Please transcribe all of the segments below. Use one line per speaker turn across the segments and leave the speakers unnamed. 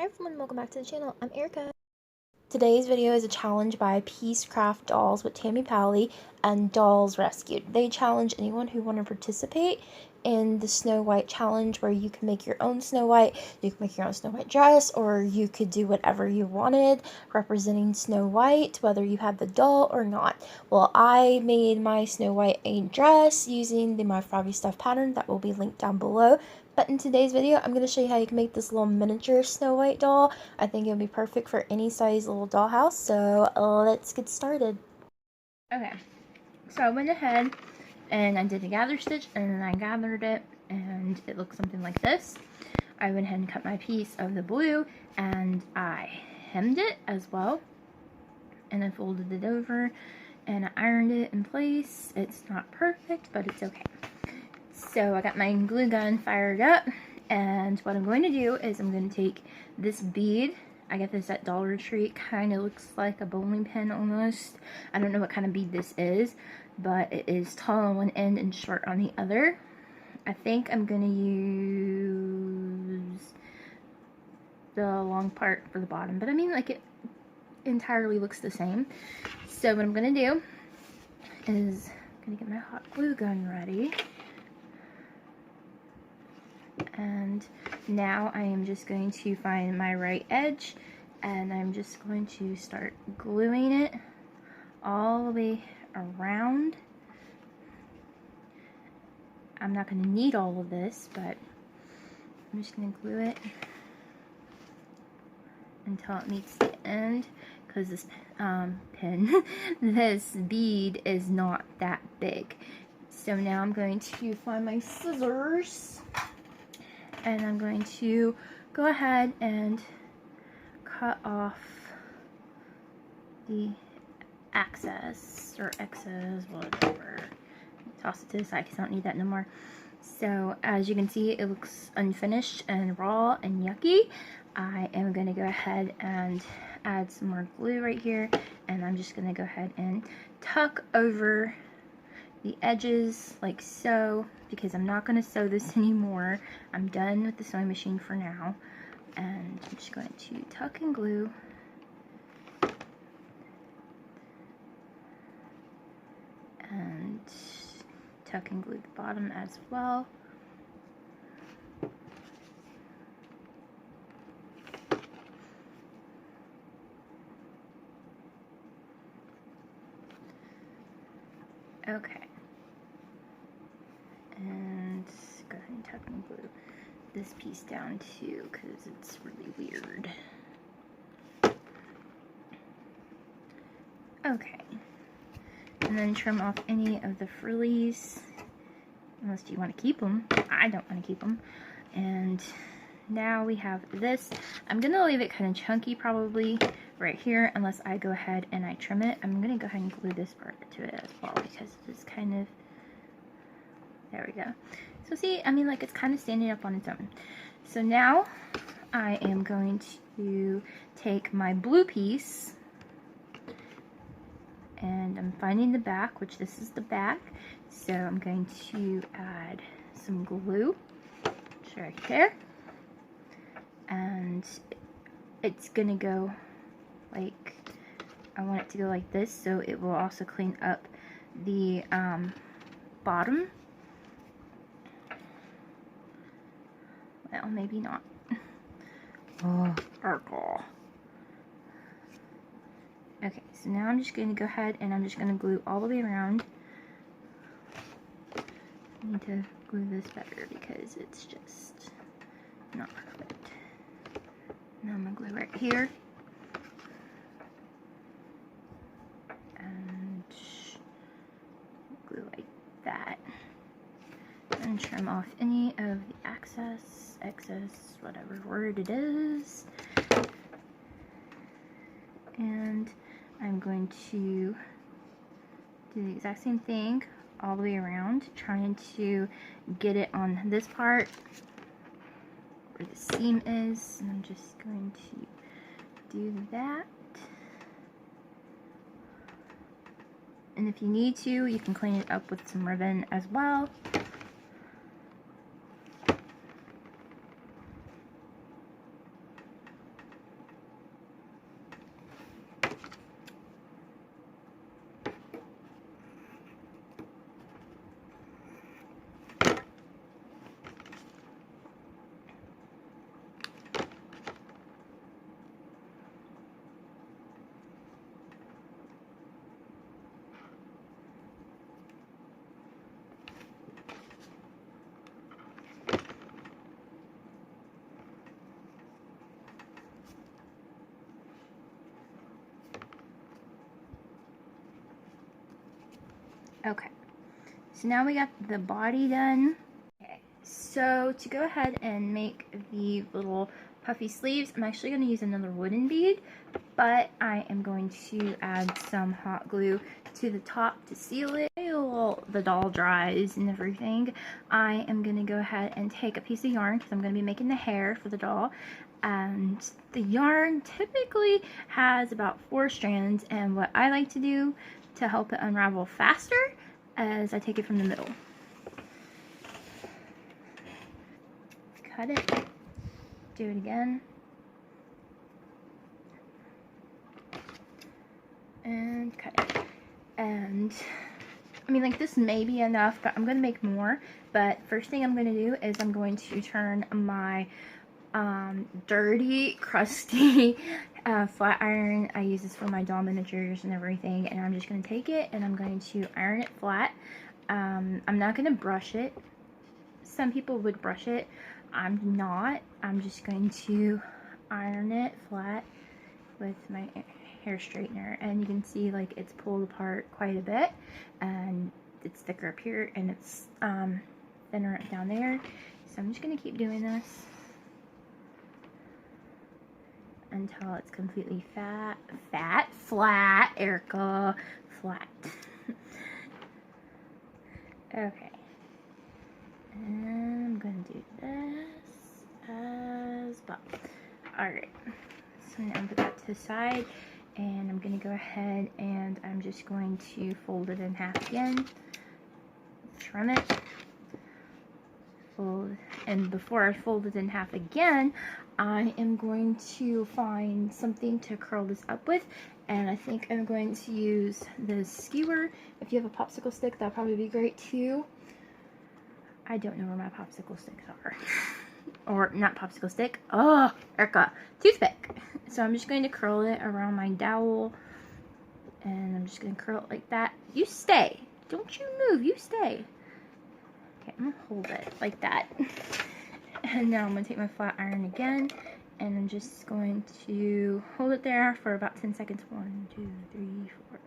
Hi everyone, welcome back to the channel. I'm Erica. Today's video is a challenge by Peacecraft Dolls with Tammy and Dolls Rescued. They challenge anyone who want to participate in the Snow White challenge, where you can make your own Snow White, you can make your own Snow White dress, or you could do whatever you wanted representing Snow White, whether you had the doll or not. Well, I made my Snow White a dress using the Myfroggy stuff pattern that will be linked down below. But in today's video, I'm going to show you how you can make this little miniature Snow White doll. I think it would be perfect for any size little dollhouse, so let's get started. Okay, so I went ahead and I did a gather stitch, and then I gathered it, and it looks something like this. I went ahead and cut my piece of the blue, and I hemmed it as well, and I folded it over, and I ironed it in place. It's not perfect, but it's okay. So I got my glue gun fired up, and what I'm going to do is I'm going to take this bead. I got this at Dollar Tree. It kind of looks like a bowling pin almost. I don't know what kind of bead this is, but it is tall on one end and short on the other. I think I'm going to use the long part for the bottom, but I mean, like, it entirely looks the same. So what I'm going to do is I'm going to get my hot glue gun ready. And now I am just going to find my right edge, and I'm just going to start gluing it all the way around. I'm not going to need all of this, but I'm just going to glue it until it meets the end, because this this bead is not that big. So now I'm going to find my scissors, and I'm going to go ahead and cut off the excess, whatever. Toss it to the side because I don't need that no more. So as you can see, it looks unfinished and raw and yucky. I am going to go ahead and add some more glue right here, and I'm just going to go ahead and tuck over the edges like so, because I'm not going to sew this anymore. I'm done with the sewing machine for now, and I'm just going to tuck and glue and tuck and glue the bottom as well. Okay, and go ahead and tuck and glue this piece down too, because it's really weird. Okay, and then trim off any of the frillies, unless you want to keep them. I don't want to keep them. And now we have this. I'm going to leave it kind of chunky probably right here, unless I go ahead and I trim it. I'm going to go ahead and glue this part to it as well, because it's kind of, there we go. So see, I mean, like, it's kind of standing up on its own. So now I am going to take my blue piece, and I'm finding the back, which this is the back. So I'm going to add some glue right there, and it's gonna go like, I want it to go like this, so it will also clean up the bottom. Well, maybe not. Oh, okay, so now I'm just going to go ahead and I'm just going to glue all the way around. I need to glue this better because it's just not perfect. Now I'm going to glue right here. And glue like that. And trim off any of the excess, whatever word it is. And I'm going to do the exact same thing all the way around, trying to get it on this part where the seam is, and I'm just going to do that. And if you need to, you can clean it up with some ribbon as well. Okay, so now we got the body done. Okay, so to go ahead and make the little puffy sleeves, I'm actually going to use another wooden bead, but I am going to add some hot glue to the top to seal it. While the doll dries and everything, I am going to go ahead and take a piece of yarn because I'm going to be making the hair for the doll. And the yarn typically has about 4 strands, and what I like to do to help it unravel faster is I take it from the middle. Cut it, do it again, and cut it. And I mean, like, this may be enough, but I'm gonna make more. But first thing I'm gonna do is I'm going to turn my dirty, crusty flat iron. I use this for my doll miniatures and everything, and I'm just going to take it and I'm going to iron it flat. I'm not going to brush it. Some people would brush it. I'm not. I'm just going to iron it flat with my hair straightener, and you can see, like, it's pulled apart quite a bit, and it's thicker up here and it's thinner down there. So I'm just going to keep doing this until it's completely flat, Erica, flat. Okay, and I'm gonna do this as well. Alright, so now I'm gonna put that to the side, and I'm gonna go ahead and I'm just going to fold it in half again, trim it, fold, and before I fold it in half again, I am going to find something to curl this up with, and I think I'm going to use this skewer. If you have a popsicle stick, that'll probably be great too. I don't know where my popsicle sticks are. Or not popsicle stick. Oh, Erica, toothpick. So I'm just going to curl it around my dowel, and I'm just going to curl it like that. You stay. Don't you move. You stay. Okay, I'm going to hold it like that. And now I'm going to take my flat iron again, and I'm just going to hold it there for about 10 seconds. 1, 2, 3, 4, 5,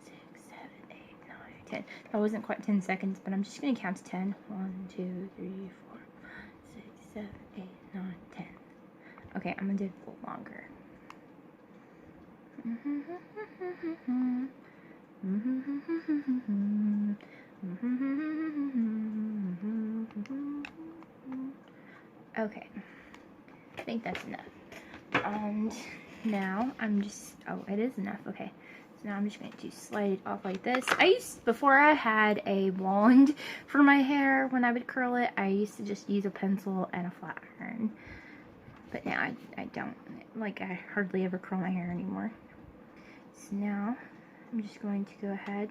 6, 7, 8, 9, 10. That wasn't quite 10 seconds, but I'm just going to count to 10. 1, 2, 3, 4, 5, 6, 7, 8, 9, 10. Okay, I'm going to do it a little longer. Okay, I think that's enough. And now I'm just, oh, it is enough. Okay, so now I'm just going to slide it off like this. Before I had a wand for my hair, when I would curl it, I used to just use a pencil and a flat iron. But now I don't, like, I hardly ever curl my hair anymore. So now I'm just going to go ahead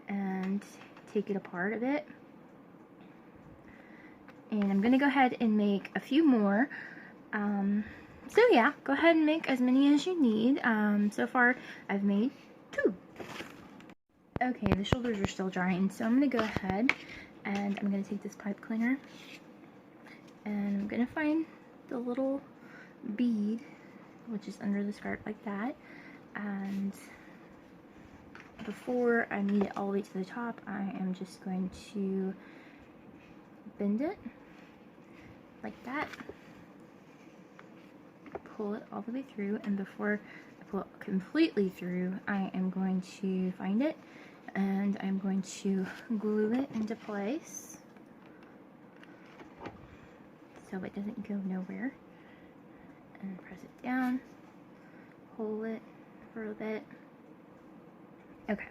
and take it apart a bit. And I'm going to go ahead and make a few more. So yeah, go ahead and make as many as you need. So far I've made 2. Okay, the shoulders are still drying, so I'm going to go ahead and I'm going to take this pipe cleaner, and I'm going to find the little bead, which is under the skirt like that, and before I knead it all the way to the top, I am just going to bend it like that, pull it all the way through, and before I pull it completely through, I am going to find it, and I'm going to glue it into place so it doesn't go nowhere, and press it down, hold it for a bit. Okay,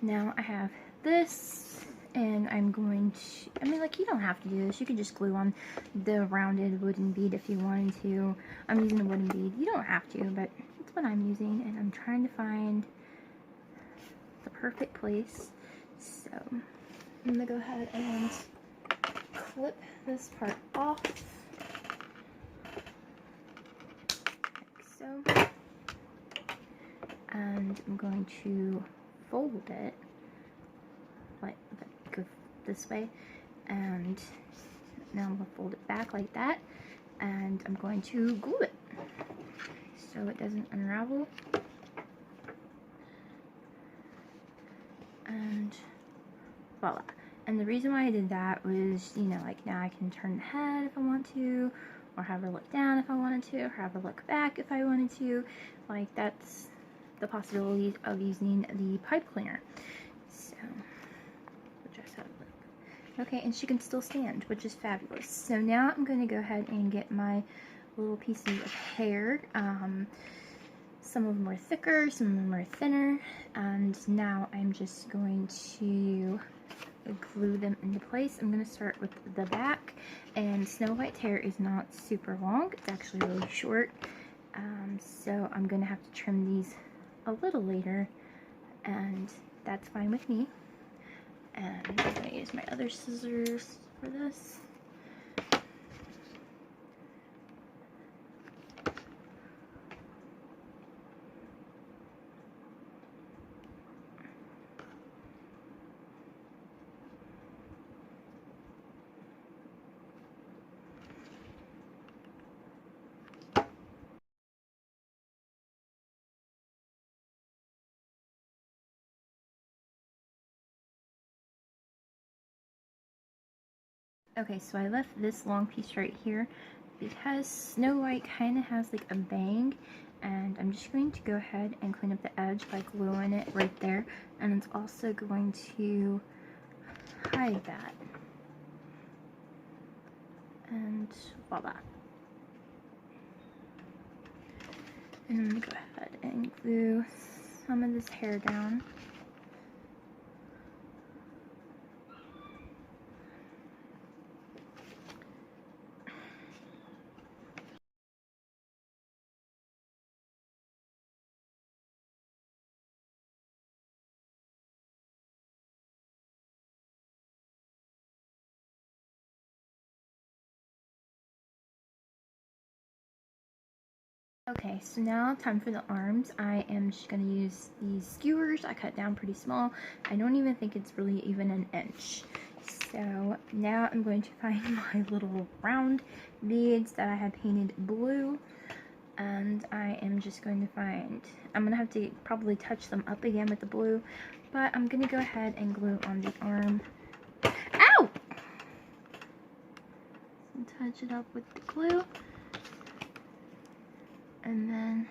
now I have this, and I'm going to, I mean, like, you don't have to do this. You could just glue on the rounded wooden bead if you wanted to. I'm using a wooden bead. You don't have to, but it's what I'm using, and I'm trying to find the perfect place. So I'm going to go ahead and clip this part off, like so. And I'm going to fold it like go this way, and now I'm going to fold it back like that, and I'm going to glue it so it doesn't unravel. and voila. And the reason why I did that was, you know, like now I can turn the head if I want to, or have her look down if I wanted to, or have her look back if I wanted to. Like, that's the possibilities of using the pipe cleaner. So, we'll just have a look. Okay, and she can still stand, which is fabulous. So now I'm going to go ahead and get my little pieces of hair. Some of them are thicker, some of them are thinner, and now I'm just going to glue them into place. I'm going to start with the back, and Snow White's hair is not super long, it's actually really short, so I'm going to have to trim these a little later, and that's fine with me. And I'm going to use my other scissors for this. Okay, so I left this long piece right here because Snow White kind of has like a bang, and I'm just going to go ahead and clean up the edge by gluing it right there, and it's also going to hide that. And voila. And I'm going to go ahead and glue some of this hair down. Okay, so now time for the arms. I am just going to use these skewers. I cut down pretty small. I don't even think it's really even an inch. So now I'm going to find my little round beads that I had painted blue. And I am just going to find, I'm going to have to probably touch them up again with the blue. But I'm going to go ahead and glue on the arm. Ow! And touch it up with the glue. And then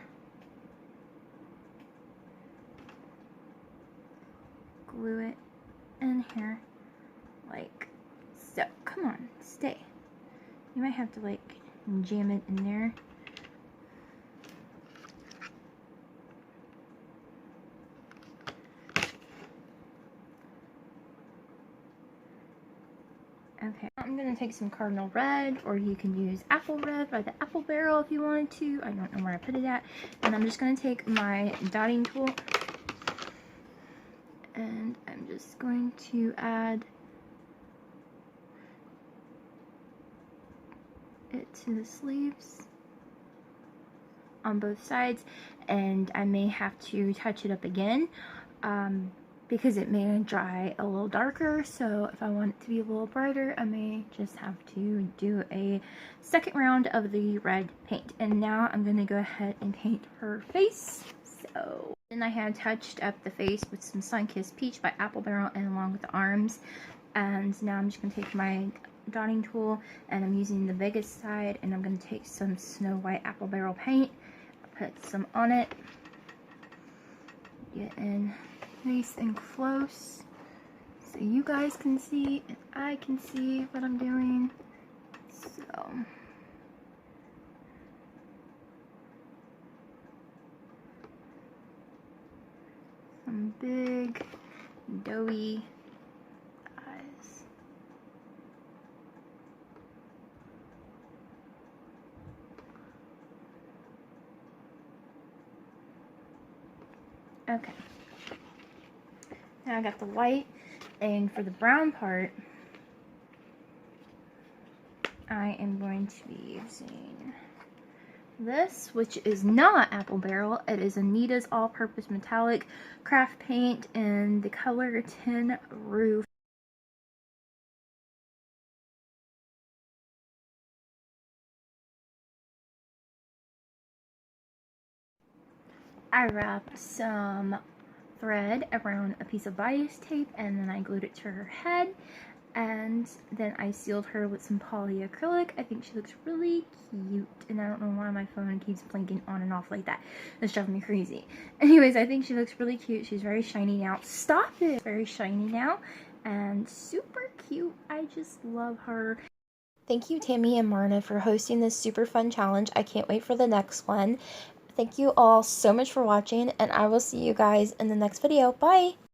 glue it in here like so. Come on, stay. You might have to like jam it in there. Okay, I'm gonna take some cardinal red, or you can use apple red by the apple barrel if you wanted to. I don't know where I put it at. And I'm just gonna take my dotting tool, and I'm just going to add it to the sleeves on both sides, and I may have to touch it up again because it may dry a little darker. So if I want it to be a little brighter, I may just have to do a second round of the red paint. And now I'm going to go ahead and paint her face. So then I had touched up the face with some Sunkissed Peach by Apple Barrel and along with the arms. And now I'm just going to take my dotting tool, and I'm using the biggest side, and I'm going to take some Snow White Apple Barrel paint, put some on it, get in nice and close so you guys can see and I can see what I'm doing. So some big doughy eyes. Okay, now I got the white, and for the brown part I am going to be using this, which is not Apple Barrel. It is Anita's all-purpose metallic craft paint in the color Tin Roof. I wrapped some thread around a piece of bias tape, and then I glued it to her head, and then I sealed her with some polyacrylic. I think she looks really cute, and I don't know why my phone keeps blinking on and off like that. It's driving me crazy. Anyways, I think she looks really cute. She's very shiny now. Stop it! Very shiny now, and super cute. I just love her. Thank you, Tammy and Marna, for hosting this super fun challenge. I can't wait for the next one. Thank you all so much for watching, and I will see you guys in the next video. Bye!